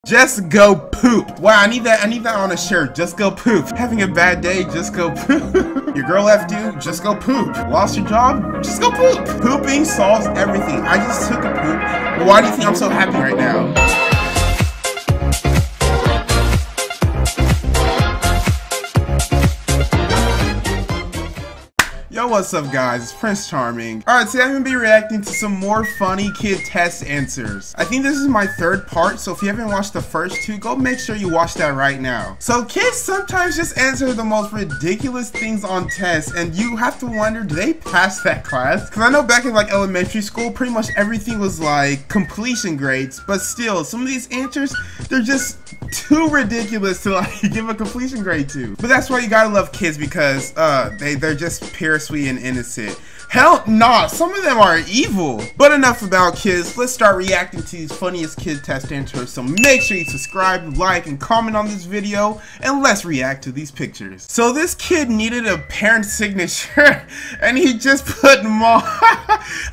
Just go poop. Wow, I need that on a shirt. Just go poop. Having a bad day, just go poop. Your girl left you, just go poop. Lost your job, just go poop. Pooping solves everything. I just took a poop. Why do you think I'm so happy right now? Yo, what's up guys, it's Prince Charming. Alright, today I'm gonna be reacting to some more funny kid test answers. I think this is my third part, so if you haven't watched the first two, go make sure you watch that right now. So kids sometimes just answer the most ridiculous things on tests, and you have to wonder, do they pass that class? Because I know back in like elementary school, pretty much everything was like completion grades, but still, some of these answers, they're just too ridiculous to like give a completion grade to. But that's why you gotta love kids, because they're just pure, sweet, and innocent. Hell nah, some of them are evil. But enough about kids, let's start reacting to these funniest kid test answers. So make sure you subscribe, like, and comment on this video, and let's react to these pictures. So this kid needed a parent signature, and he just put mom.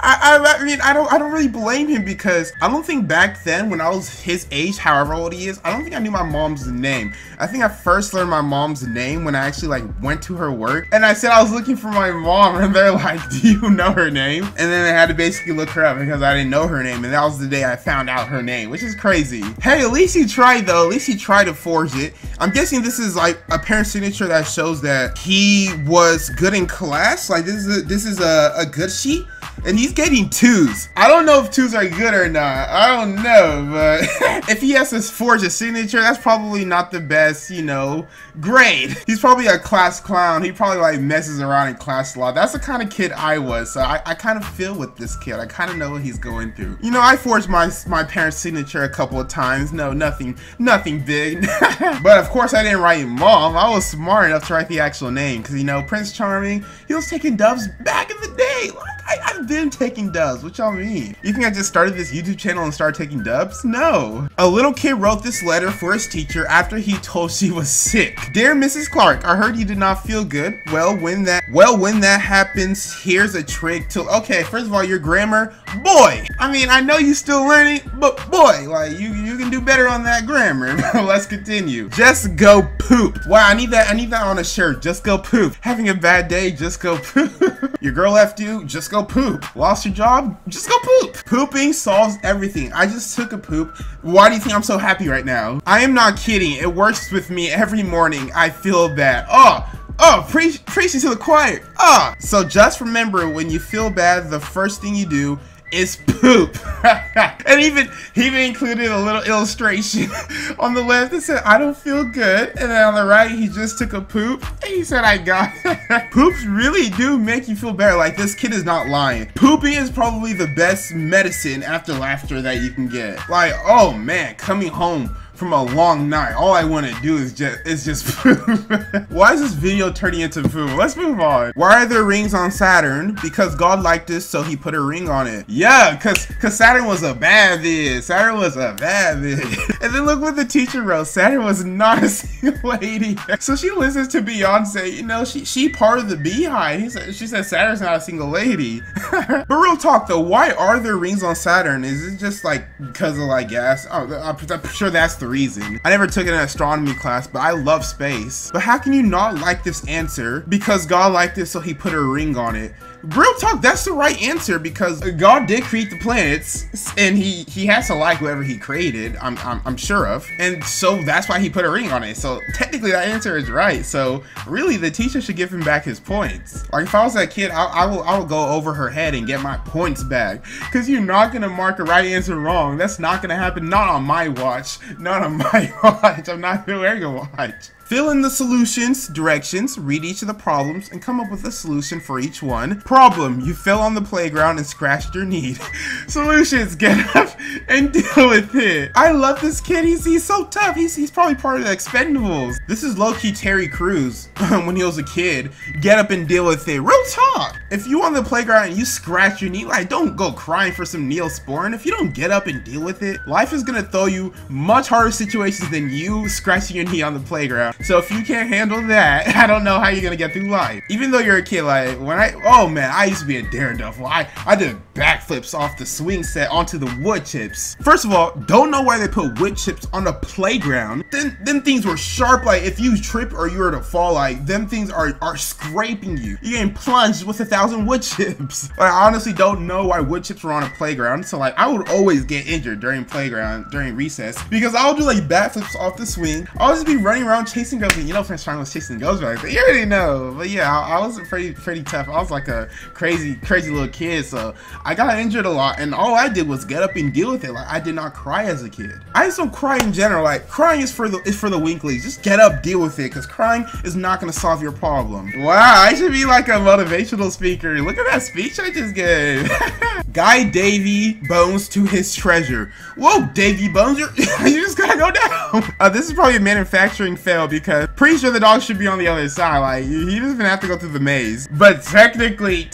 I mean, I don't really blame him, because I don't think back then when I was his age, however old he is, I don't think I knew my mom's name. I think I first learned my mom's name when I actually like went to her work, and I said I was looking for my mom, and they're like, do you know her name? And then I had to basically look her up because I didn't know her name, and that was the day I found out her name, which is crazy. Hey, at least he tried though. At least he tried to forge it. I'm guessing this is like a parent signature that shows that he was good in class. Like this is a good sheet. And he's getting 2s. I don't know if 2s are good or not. I don't know, but if he has to forge a signature, that's probably not the best, you know, grade. He's probably a class clown. He probably like messes around in class a lot. That's the kind of kid I was, so I kind of feel with this kid. I kind of know what he's going through. You know, I forged my parents' signature a couple of times. No, nothing big. But of course I didn't write mom. I was smart enough to write the actual name, because you know, Prince Charming, he was taking dubs back in the day. Like, I've been taking dubs. What y'all mean? You think I just started this YouTube channel and started taking dubs? No. A little kid wrote this letter for his teacher after he told she was sick. Dear Mrs. Clark, I heard you did not feel good. Well, when that happens, here's a trick to, okay, first of all, your grammar, boy. I mean, I know you still learning, but boy, like you can do better on that grammar. Let's continue. Just go poop. Wow, I need that on a shirt. Just go poop. Having a bad day, just go poop. Your girl left you, just go poop. Lost your job, just go poop. Pooping solves everything. I just took a poop. Why do you think I'm so happy right now? I am not kidding. It works with me every morning. I feel bad. Preaching to the choir. So just remember, when you feel bad, the first thing you do is poop. And he even included a little illustration on the left that said, I don't feel good, and then on the right he just took a poop and he said, I got it. Poops really do make you feel better. Like, this kid is not lying. Pooping is probably the best medicine after laughter that you can get. Like, oh man, coming home from a long night, all I want to do is just poop. Why is this video turning into poop? Let's move on. Why are there rings on Saturn? Because God liked us, so he put a ring on it. Yeah, cause Saturn was a bad bitch. Saturn was a bad bitch. And then look what the teacher wrote. Saturn was not a single lady. So she listens to Beyonce. You know, she part of the Beehive. She said Saturn's not a single lady. But real talk though, why are there rings on Saturn? Is it just like because of like gas? Oh, I'm sure that's the reason. I never took an astronomy class, but I love space. But how can you not like this answer? Because God liked it, so he put a ring on it. Real talk, that's the right answer, because God did create the planets, and he has to like whatever he created, I'm sure of, and so that's why he put a ring on it. So technically that answer is right. So really the teacher should give him back his points. Like, if I was that kid, I will go over her head and get my points back, because you're not gonna mark a right answer wrong. That's not gonna happen. Not on my watch. Not on my watch. I'm not wearing a watch. Fill in the solutions, directions, read each of the problems, and come up with a solution for each one. Problem, you fell on the playground and scratched your knee. Solutions, get up and deal with it. I love this kid. He's so tough. He's probably part of the Expendables. This is low-key Terry Crews when he was a kid. Get up and deal with it. Real talk. If you on the playground and you scratch your knee, like, don't go crying for some Neosporin. If you don't get up and deal with it, life is gonna throw you much harder situations than you scratching your knee on the playground. So if you can't handle that, I don't know how you're gonna get through life. Even though you're a kid, like, oh man, I used to be a daredevil. I did backflips off the swing set onto the wood chips. First of all, don't know why they put wood chips on the playground. Them things were sharp. Like, if you trip or you were to fall, like, them things are scraping you. You're getting plunged with 1,000 wood chips. Like, I honestly don't know why wood chips were on a playground. So like, I would always get injured during recess because I would do like backflips off the swing. I would just be running around chasing girls. And you know, Prince Charming was chasing girls back then. You already know. But yeah, I was pretty tough. I was like a crazy little kid. So I got injured a lot, and all I did was get up and deal with it. Like, I did not cry as a kid. I just don't cry in general. Like, crying is for the weaklings. Just get up, deal with it, because crying is not gonna solve your problem. Wow, I should be like a motivational speaker. Look at that speech I just gave. Guy Davy Bones to his treasure. Whoa, Davy Bones, you just gotta go down. This is probably a manufacturing fail because pretty sure the dog should be on the other side. Like, he doesn't even have to go through the maze. But technically,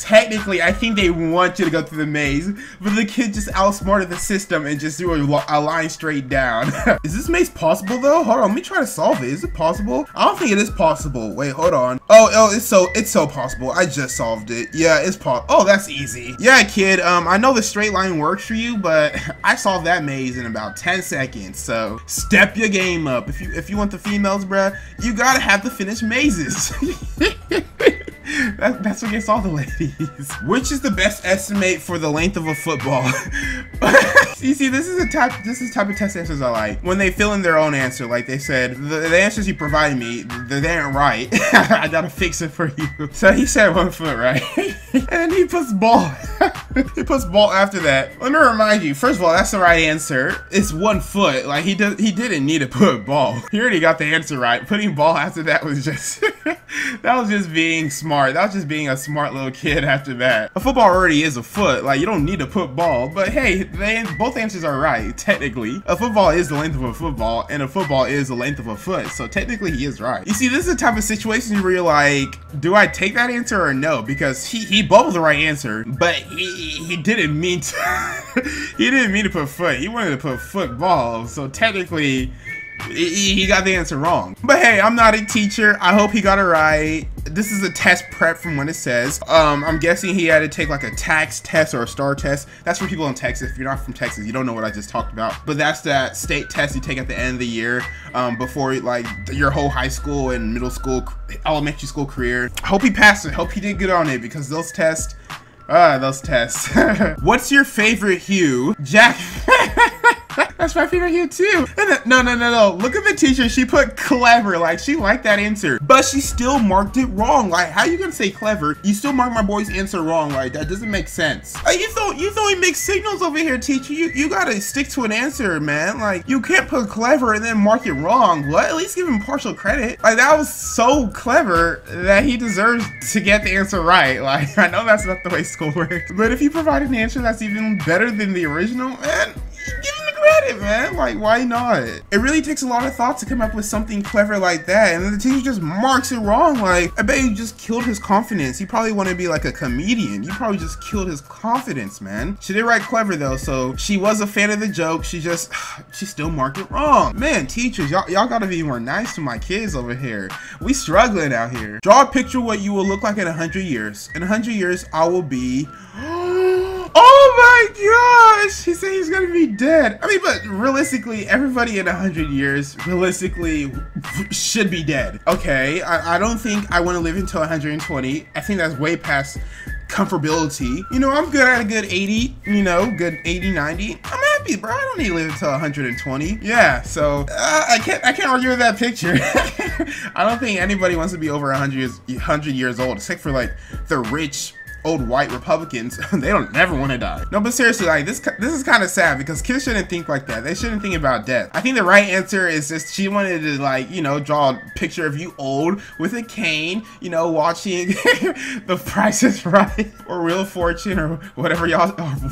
I think they want you to go through the maze. But the kid just outsmarted the system and just threw a line straight down. Is this maze possible though? Hold on, let me try to solve it. Is it possible? I don't think it is possible. Wait, hold on. Oh, it's so possible. I just solved it. Yeah, it's possible. Oh, that's easy. Yeah, kid. I know the straight line works for you, but I solved that maze in about 10 seconds. So step your game up. If you want the females, bruh, you gotta have to finish mazes. That's what gets all the ladies. Which is the best estimate for the length of a football? You see, this is type of test answers I like. When they fill in their own answer, like they said, the answers you provided me, they aren't right. I gotta fix it for you. So he said 1 foot, right? And he puts ball. He puts ball after that. Let me remind you, first of all, that's the right answer. It's 1 foot. Like, he didn't need to put ball. He already got the answer right. Putting ball after that was just that was just being smart. That was just being a smart little kid after that. A football already is a foot. Like, you don't need to put ball. But hey, both answers are right, technically. A football is the length of a football, and a football is the length of a foot. So technically, he is right. You see, this is the type of situation where you're like, do I take that answer or no? Because he bubbled the right answer, but he didn't mean to. He didn't mean to put foot. He wanted to put football. So technically, he got the answer wrong. But hey, I'm not a teacher. I hope he got it right. This is a test prep from what it says. I'm guessing he had to take like a tax test or a STAR test. That's for people in Texas. If you're not from Texas, you don't know what I just talked about. But that's that state test you take at the end of the year before like your whole high school and middle school, elementary school career. I hope he passed it. Hope he did good on it because those tests. What's your favorite hue? Jack. That's my favorite hue too. No. Look at the teacher. She put clever. Like, she liked that answer, but she still marked it wrong. Like, how you gonna say clever? You still marked my boy's answer wrong. Like, that doesn't make sense. Like, you throwing mixed signals over here, teacher. You gotta stick to an answer, man. Like, you can't put clever and then mark it wrong. What? At least give him partial credit. Like, that was so clever that he deserves to get the answer right. Like, I know that's not the way school works, but if you provide an answer that's even better than the original, man, give him the credit, man. Like, why not? It really takes a lot of thought to come up with something clever like that, and then the teacher just marks it wrong. Like, I bet you just killed his confidence. He probably wanted to be like a comedian. You probably just killed his confidence, man. She did write clever though, so she was a fan of the joke. She still marked it wrong. Man, teachers, y'all gotta be more nice to my kids over here. We struggling out here. Draw a picture of what you will look like in 100 years. In 100 years, I will be... Oh my gosh! He said he's gonna be dead. I mean, but realistically, everybody in 100 years, realistically, should be dead. Okay, I don't think I want to live until 120. I think that's way past comfortability. You know, I'm good at a good 80, you know, good 80, 90. I'm happy, bro. I don't need to live until 120. Yeah, so I can't argue with that picture. I don't think anybody wants to be over 100 years old, except for like the rich old white Republicans. They don't never want to die. No, but seriously, like, this is kind of sad because kids shouldn't think like that. They shouldn't think about death. I think the right answer is just she wanted to, like, you know, draw a picture of you old with a cane, you know, watching The Price is Right or Wheel of Fortune or whatever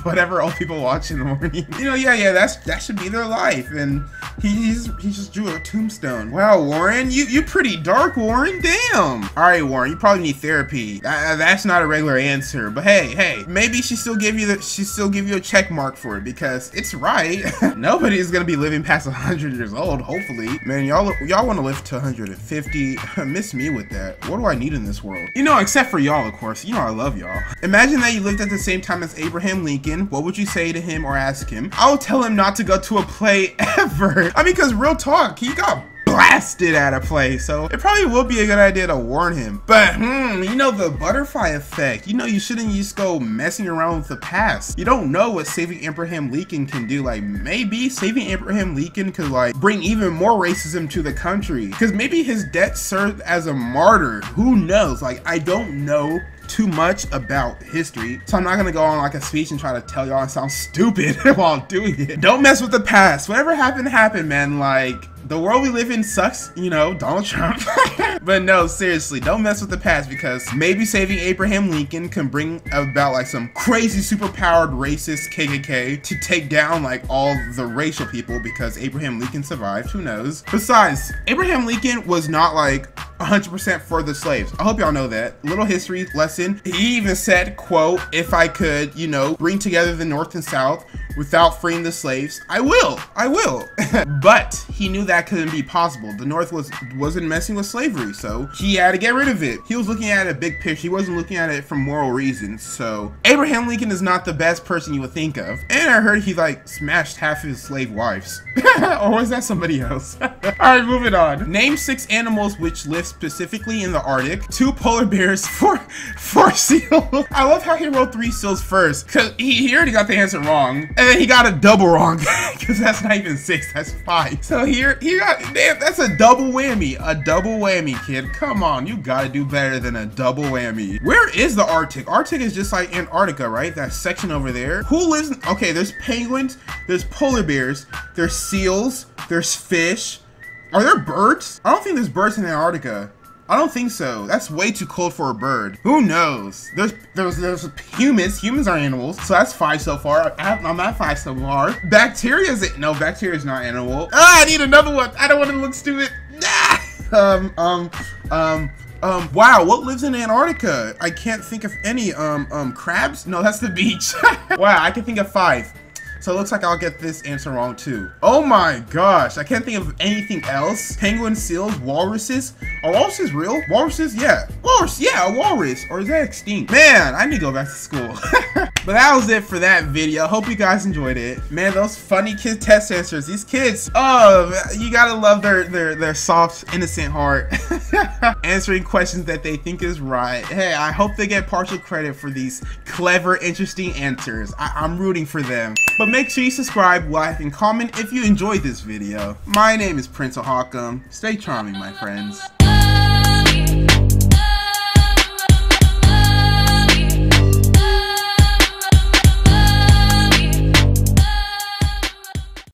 whatever old people watch in the morning. You know, yeah, that should be their life. And he just drew a tombstone. Wow, Warren, you pretty dark, Warren. Damn. All right, Warren, you probably need therapy. That's not a regular answer. answer, but hey, maybe she still give you a check mark for it because it's right. Nobody's gonna be living past 100 years old, hopefully. Man, y'all want to live to 150. Miss me with that. What do I need in this world? You know, except for y'all, of course. You know I love y'all. Imagine that you lived at the same time as Abraham Lincoln. What would you say to him or ask him? I would tell him not to go to a play ever. I mean, because real talk, he got blasted at a play, so it probably would be a good idea to warn him. But you know, the butterfly effect, you know, you shouldn't just go messing around with the past. You don't know what saving Abraham Lincoln can do. Like, maybe saving Abraham Lincoln could like bring even more racism to the country, because maybe his death served as a martyr. Who knows? Like, I don't know too much about history, so I'm not gonna go on like a speech and try to tell y'all I sound stupid while doing it. Don't mess with the past. Whatever happened, man. Like, the world we live in sucks, you know, Donald Trump. But no, seriously, don't mess with the past, because maybe saving Abraham Lincoln can bring about like some crazy superpowered racist KKK to take down like all the racial people, because Abraham Lincoln survived. Who knows? Besides, Abraham Lincoln was not like 100% for the slaves. I hope y'all know that. Little history lesson. He even said, quote, "If I could, you know, bring together the North and South without freeing the slaves, I will." But he knew that couldn't be possible. The North wasn't messing with slavery, so he had to get rid of it. He was looking at a big picture. He wasn't looking at it from moral reasons. So Abraham Lincoln is not the best person you would think of. And I heard he like smashed half of his slave wives. Or was that somebody else? Alright, moving on. Name 6 animals which live specifically in the Arctic. 2 polar bears, 4 seals. I love how he wrote 3 seals first, because he already got the answer wrong. And then he got a double wrong, because that's not even 6, that's 5. So here he got, damn, that's a double whammy. A double whammy, kid. Come on, you gotta do better than a double whammy. Where is the Arctic? Arctic is just like Antarctica, right? That section over there. Who lives in, okay, there's penguins, there's polar bears, there's seals, there's fish. Are there birds? I don't think there's birds in Antarctica. I don't think so. That's way too cold for a bird. Who knows? There's humans. Humans are animals. So that's 5 so far. I'm at 5 so far. Bacteria is it? No, bacteria is not animal. Ah, I need another one. I don't want to look stupid. Wow, what lives in Antarctica? I can't think of any. Crabs? No, that's the beach. Wow, I can think of 5. So it looks like I'll get this answer wrong too. Oh my gosh, I can't think of anything else. Penguin, seals, walruses. Are walruses real? Walruses, yeah. Walrus, yeah, a walrus. Or is that extinct? Man, I need to go back to school. But that was it for that video. Hope you guys enjoyed it. Man, those funny kid test answers. These kids, oh, you gotta love their soft, innocent heart. Answering questions that they think is right. Hey, I hope they get partial credit for these clever, interesting answers. I'm rooting for them. But make sure you subscribe, like, and comment if you enjoyed this video. My name is Prince Ohakam. Stay charming, my friends.